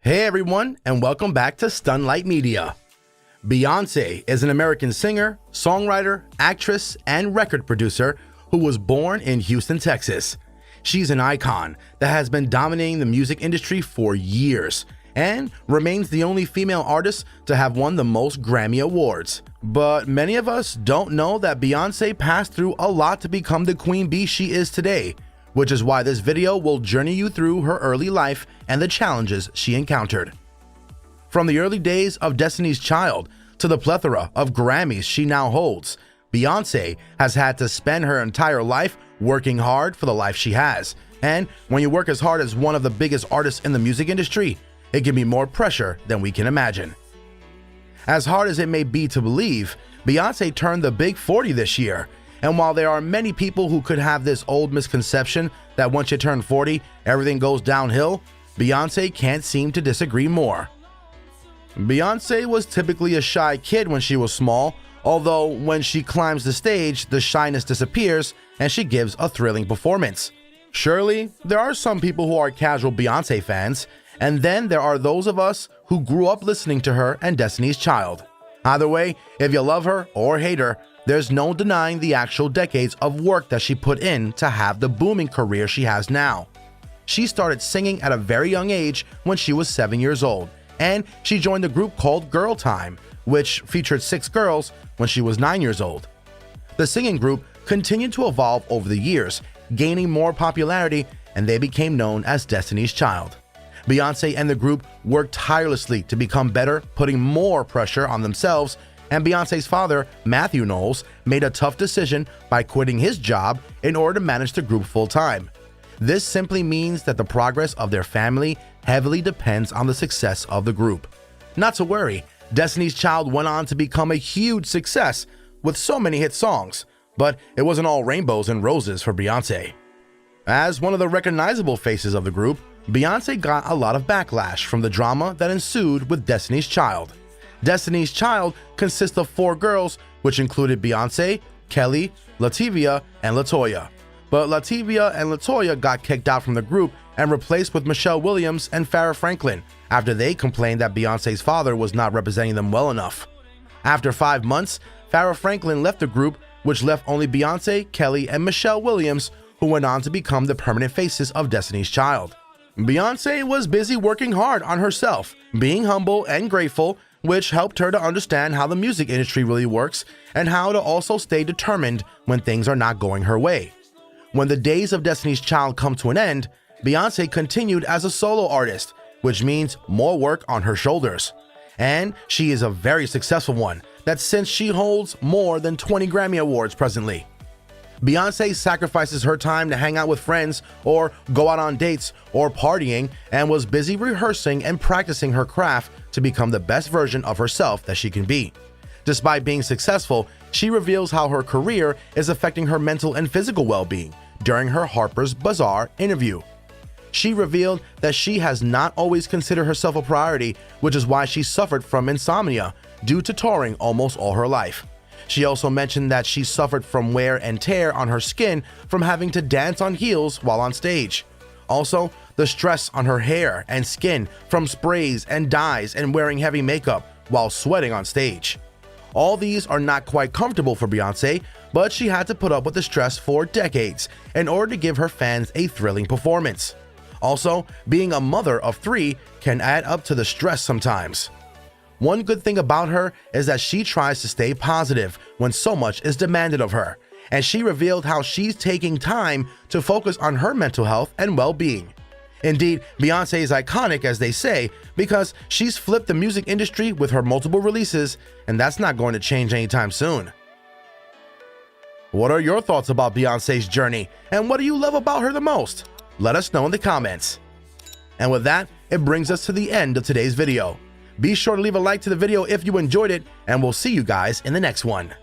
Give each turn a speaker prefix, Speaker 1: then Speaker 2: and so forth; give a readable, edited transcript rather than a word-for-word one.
Speaker 1: Hey everyone, and welcome back to Stunlight Media. Beyonce is an American singer, songwriter, actress, and record producer who was born in Houston, Texas. She's an icon that has been dominating the music industry for years and remains the only female artist to have won the most Grammy Awards. But many of us don't know that Beyonce passed through a lot to become the queen bee she is today, which is why this video will journey you through her early life and the challenges she encountered. From the early days of Destiny's Child to the plethora of Grammys she now holds, Beyonce has had to spend her entire life working hard for the life she has. And when you work as hard as one of the biggest artists in the music industry, it can be more pressure than we can imagine. As hard as it may be to believe, Beyonce turned the big 40 this year. And while there are many people who could have this old misconception that once you turn 40, everything goes downhill, Beyonce can't seem to disagree more. Beyonce was typically a shy kid when she was small, although when she climbs the stage, the shyness disappears and she gives a thrilling performance. Surely, there are some people who are casual Beyonce fans, and then there are those of us who grew up listening to her and Destiny's Child. Either way, if you love her or hate her, there's no denying the actual decades of work that she put in to have the booming career she has now. She started singing at a very young age when she was 7 years old, and she joined a group called Girl Time, which featured 6 girls when she was 9 years old. The singing group continued to evolve over the years, gaining more popularity, and they became known as Destiny's Child. Beyonce and the group worked tirelessly to become better, putting more pressure on themselves, and Beyonce's father, Matthew Knowles, made a tough decision by quitting his job in order to manage the group full-time. This simply means that the progress of their family heavily depends on the success of the group. Not to worry, Destiny's Child went on to become a huge success with so many hit songs, but it wasn't all rainbows and roses for Beyonce. As one of the recognizable faces of the group, Beyonce got a lot of backlash from the drama that ensued with Destiny's Child. Destiny's Child consists of 4 girls, which included Beyonce, Kelly, Lativia, and LaToya. But Lativia and LaToya got kicked out from the group and replaced with Michelle Williams and Farrah Franklin after they complained that Beyonce's father was not representing them well enough. After 5 months, Farrah Franklin left the group, which left only Beyonce, Kelly, and Michelle Williams, who went on to become the permanent faces of Destiny's Child. Beyonce was busy working hard on herself, being humble and grateful, which helped her to understand how the music industry really works and how to also stay determined when things are not going her way. When the days of Destiny's Child come to an end, Beyonce continued as a solo artist, which means more work on her shoulders. And she is a very successful one, that since she holds more than 20 Grammy Awards presently. Beyonce sacrifices her time to hang out with friends or go out on dates or partying and was busy rehearsing and practicing her craft to become the best version of herself that she can be. Despite being successful, she reveals how her career is affecting her mental and physical well-being during her Harper's Bazaar interview. She revealed that she has not always considered herself a priority, which is why she suffered from insomnia due to touring almost all her life. She also mentioned that she suffered from wear and tear on her skin from having to dance on heels while on stage. Also, the stress on her hair and skin from sprays and dyes and wearing heavy makeup while sweating on stage. All these are not quite comfortable for Beyonce, but she had to put up with the stress for decades in order to give her fans a thrilling performance. Also, being a mother of 3 can add up to the stress sometimes. One good thing about her is that she tries to stay positive when so much is demanded of her, and she revealed how she's taking time to focus on her mental health and well-being. Indeed, Beyonce is iconic, as they say, because she's flipped the music industry with her multiple releases, and that's not going to change anytime soon. What are your thoughts about Beyonce's journey, and what do you love about her the most? Let us know in the comments. And with that, it brings us to the end of today's video. Be sure to leave a like to the video if you enjoyed it, and we'll see you guys in the next one.